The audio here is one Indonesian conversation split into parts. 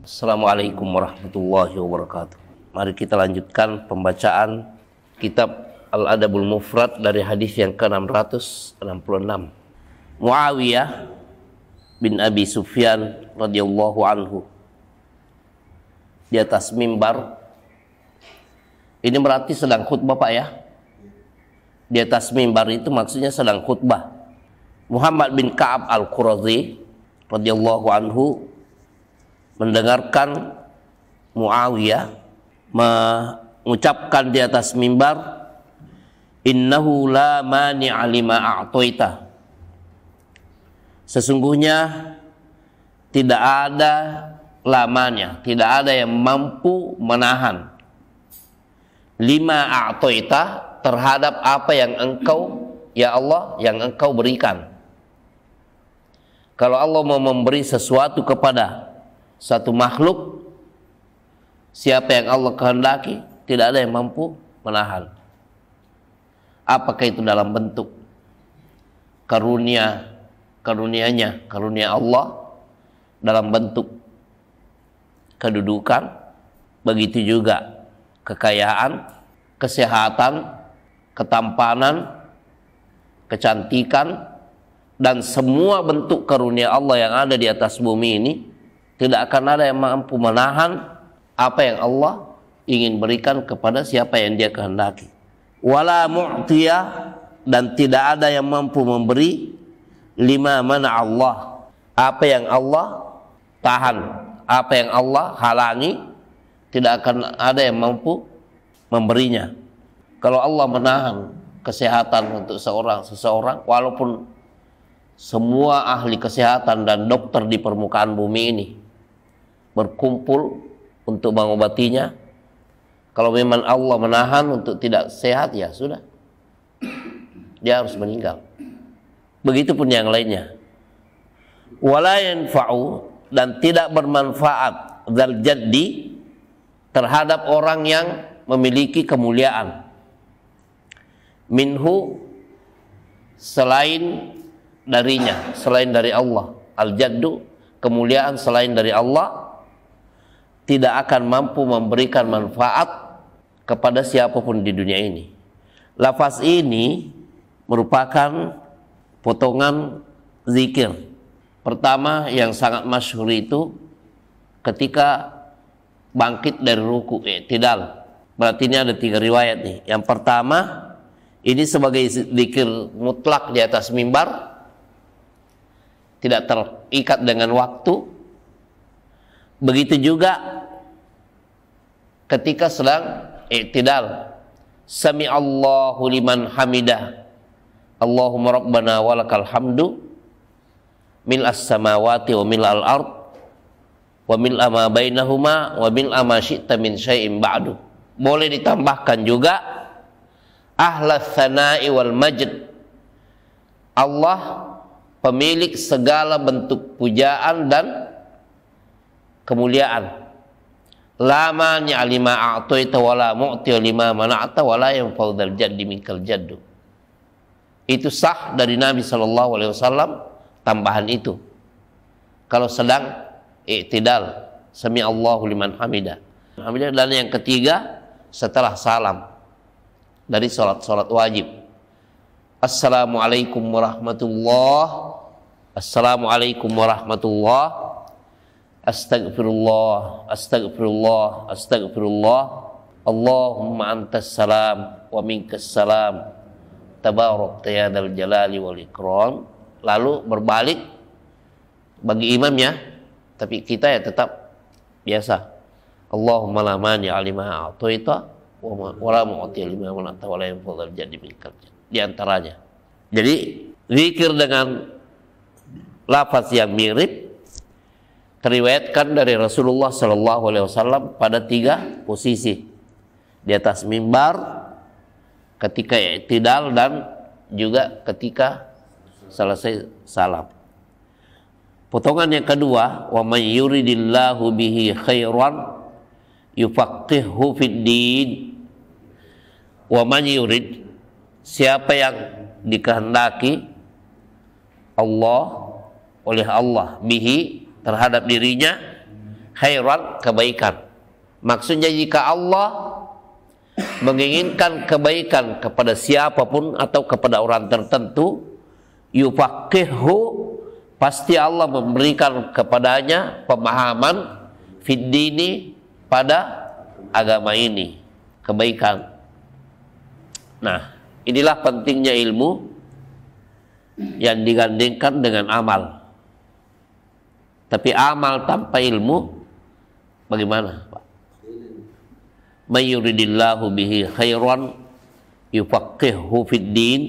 Assalamualaikum warahmatullahi wabarakatuh. Mari kita lanjutkan pembacaan kitab Al-Adabul Mufrad dari hadis yang ke-666. Muawiyah bin Abi Sufyan radhiyallahu anhu di atas mimbar. Ini berarti sedang khutbah, Pak, ya. Di atas mimbar itu maksudnya sedang khutbah. Muhammad bin Ka'ab Al-Qurazi radhiyallahu anhu mendengarkan Muawiyah mengucapkan di atas mimbar, innahu la mani'a lima a'taita. Sesungguhnya tidak ada lamanya, tidak ada yang mampu menahan lima a'taita terhadap apa yang engkau, ya Allah, yang engkau berikan. Kalau Allah mau memberi sesuatu kepada satu makhluk, siapa yang Allah kehendaki, tidak ada yang mampu menahan. Apakah itu dalam bentuk karunia-nya, karunia Allah, dalam bentuk kedudukan, begitu juga kekayaan, kesehatan, ketampanan, kecantikan, dan semua bentuk karunia Allah yang ada di atas bumi ini, tidak akan ada yang mampu menahan apa yang Allah ingin berikan kepada siapa yang Dia kehendaki. Wala mu'tiyah, dan tidak ada yang mampu memberi lima mana Allah, apa yang Allah tahan, apa yang Allah halangi, tidak akan ada yang mampu memberinya. Kalau Allah menahan kesehatan untuk seseorang, walaupun semua ahli kesehatan dan dokter di permukaan bumi ini berkumpul untuk mengobatinya, kalau memang Allah menahan untuk tidak sehat, ya sudah, dia harus meninggal. Begitupun yang lainnya. Wala yanfa'u, dan tidak bermanfaat dzal jaddi terhadap orang yang memiliki kemuliaan, minhu, selain darinya, selain dari Allah. Al-jaddu, kemuliaan selain dari Allah, tidak akan mampu memberikan manfaat kepada siapapun di dunia ini. Lafaz ini merupakan potongan zikir. Pertama yang sangat masyhur itu ketika bangkit dari ruku, i'tidal. Berarti ini ada 3 riwayat nih. Yang pertama, ini sebagai zikir mutlak di atas mimbar, tidak terikat dengan waktu. Begitu juga ketika sedang i'tidal, sami Allahu liman hamidah, Allahumma rabbana walakal hamdu mil'as samawati wa mil'al ard wa mil'a ma bainahuma wa mil'a ma syi'ta min syai'in ba'du. Boleh ditambahkan juga ahlas tsana'i wal majd, Allah pemilik segala bentuk pujaan dan kemuliaan. La mani'a lima a'taita wa la mu'tiya lima mana'ta wa la yanfa'u dzal jaddi minkal jaddu. Itu sah dari Nabi SAW, tambahan itu kalau sedang i'tidal, sami Allahu liman hamidah. Dan yang ketiga setelah salam dari salat wajib, Assalamualaikum warahmatullah, Assalamualaikum warahmatullah, Astagfirullah, astagfirullah, astagfirullah, Allahumma antas salam wa minkas salam, tabarakta ya dzal jalali wal ikram. Lalu berbalik bagi imamnya, tapi kita ya tetap biasa, Allahumma la mani'a lima a'taita wa la mu'tiya lima mana'ta wa la yanfa'u dzal jaddi minkal jadd. Di antaranya. Jadi zikir dengan lafaz yang mirip teriwayatkan dari Rasulullah SAW pada 3 posisi: di atas mimbar, ketika i'tidal, dan juga ketika selesai salam. Potongan yang kedua, wa may yuridillahu bihi khairan yufaqqihhu fid din. Wa man yurid, siapa yang dikehendaki oleh Allah bihi terhadap dirinya khairan, kebaikan. Maksudnya jika Allah menginginkan kebaikan kepada siapapun atau kepada orang tertentu, yufaqihu, pasti Allah memberikan kepadanya pemahaman fid dini, pada agama ini, kebaikan. Nah, inilah pentingnya ilmu yang digandingkan dengan amal. Tapi amal tanpa ilmu bagaimana, Pak? May yuridillahu bihi khairan yufaqihu fid din.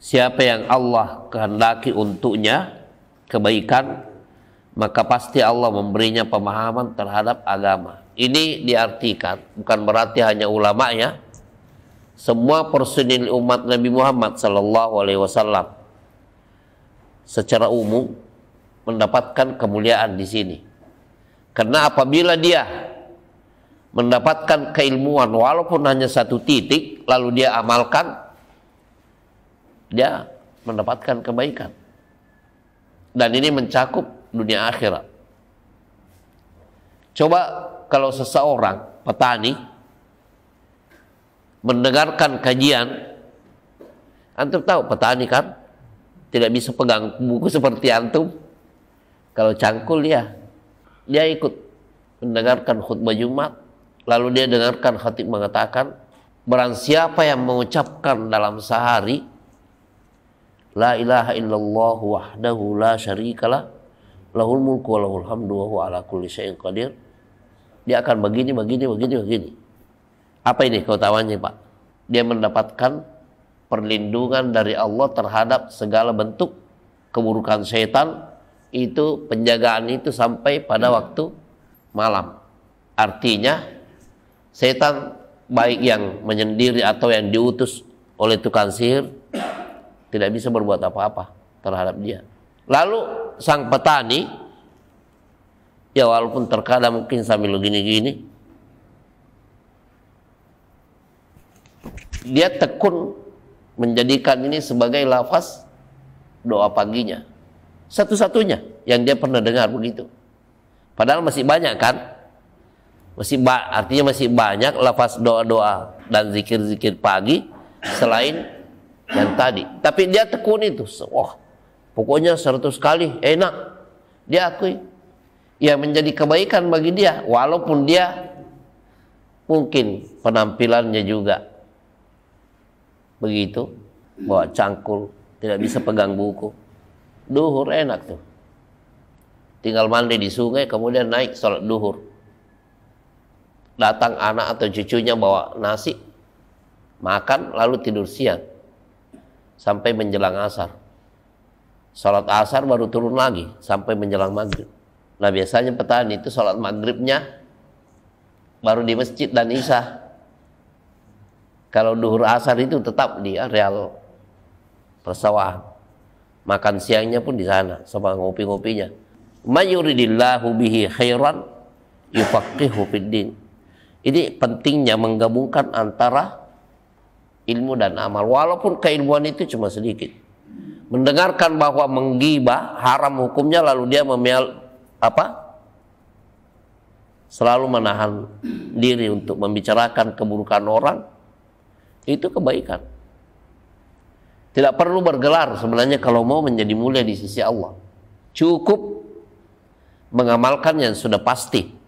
Siapa yang Allah kehendaki untuknya kebaikan, maka pasti Allah memberinya pemahaman terhadap agama. Ini diartikan bukan berarti hanya ulama ya. Semua personil umat Nabi Muhammad sallallahu alaihi wasallam secara umum mendapatkan kemuliaan di sini. Karena apabila dia mendapatkan keilmuan walaupun hanya satu titik lalu dia amalkan, dia mendapatkan kebaikan. Dan ini mencakup dunia akhirat. Coba kalau seseorang petani mendengarkan kajian, antum tahu petani kan tidak bisa pegang buku seperti antum. Kalau cangkul dia ikut mendengarkan khutbah Jumat, lalu dia dengarkan khatib mengatakan, barang siapa yang mengucapkan dalam sehari la ilaha illallah wahdahu la syarikalah lahul mulku wa lahul hamdu wa huwa ala kulli syai'in qadir, dia akan begini. Apa ini keutamaannya, Pak? Dia mendapatkan perlindungan dari Allah terhadap segala bentuk keburukan syaitan, itu penjagaan itu sampai pada waktu malam. Artinya setan baik yang menyendiri atau yang diutus oleh tukang sihir tidak bisa berbuat apa-apa terhadap dia. Lalu sang petani, ya walaupun terkadang mungkin sambil gini-gini, dia tekun menjadikan ini sebagai lafaz doa paginya. Satu-satunya yang dia pernah dengar begitu. Padahal masih banyak kan? Artinya masih banyak lafaz doa-doa dan zikir-zikir pagi selain yang tadi. Tapi dia tekun itu. Wah, pokoknya 100 kali enak. Dia akui. Ya menjadi kebaikan bagi dia. Walaupun dia mungkin penampilannya juga begitu. Bawa cangkul. Tidak bisa pegang buku. Duhur enak tuh. Tinggal mandi di sungai kemudian naik sholat duhur. Datang anak atau cucunya bawa nasi, makan lalu tidur siang sampai menjelang asar. Sholat asar baru turun lagi sampai menjelang maghrib. Nah biasanya petani itu sholat maghribnya baru di masjid dan isya. Kalau duhur asar itu tetap di areal persawahan. Makan siangnya pun di sana sama ngopi-ngopinya. Mayuridillahu bihi khairan yufaqihu fid din. Ini pentingnya menggabungkan antara ilmu dan amal, walaupun keilmuan itu cuma sedikit. Mendengarkan bahwa menggibah haram hukumnya lalu dia selalu menahan diri untuk membicarakan keburukan orang, itu kebaikan. Tidak perlu bergelar sebenarnya kalau mau menjadi mulia di sisi Allah. Cukup mengamalkan yang sudah pasti.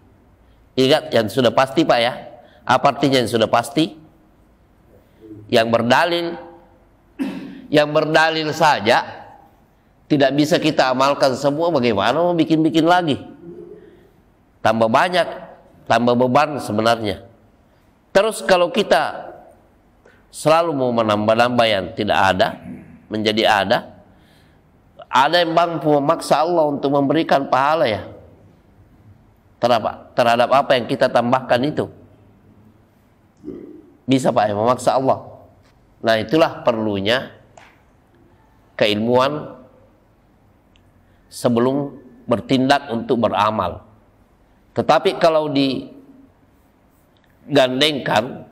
Ingat yang sudah pasti, Pak ya. Apa artinya yang sudah pasti? Yang berdalil. Yang berdalil saja tidak bisa kita amalkan semua, bagaimana mau bikin-bikin lagi? Tambah banyak, tambah beban sebenarnya. Terus kalau kita selalu mau menambah-nambah yang tidak ada menjadi ada yang mampu memaksa Allah untuk memberikan pahala ya terhadap apa yang kita tambahkan itu. Bisa Pak yang memaksa Allah. Nah itulah perlunya keilmuan sebelum bertindak untuk beramal. Tetapi kalau digandengkan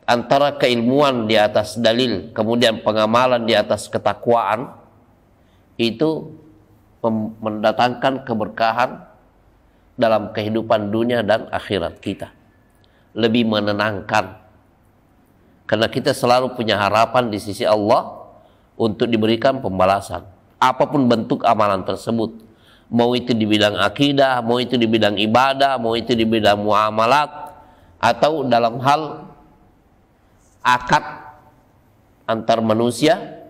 antara keilmuan di atas dalil, kemudian pengamalan di atas ketakwaan, itu mendatangkan keberkahan dalam kehidupan dunia dan akhirat kita. Lebih menenangkan. Karena kita selalu punya harapan di sisi Allah untuk diberikan pembalasan. Apapun bentuk amalan tersebut. Mau itu di bidang akidah, mau itu di bidang ibadah, mau itu di bidang muamalat, atau dalam hal akad antar manusia,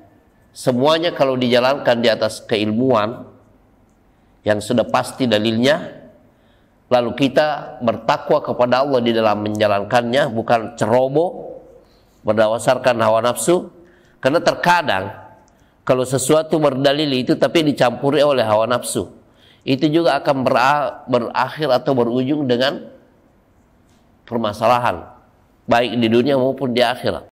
semuanya kalau dijalankan di atas keilmuan yang sudah pasti dalilnya, lalu kita bertakwa kepada Allah di dalam menjalankannya, bukan ceroboh berdasarkan hawa nafsu. Karena terkadang kalau sesuatu berdalil itu tapi dicampuri oleh hawa nafsu, itu juga akan berakhir atau berujung dengan permasalahan, baik di dunia maupun di akhirat.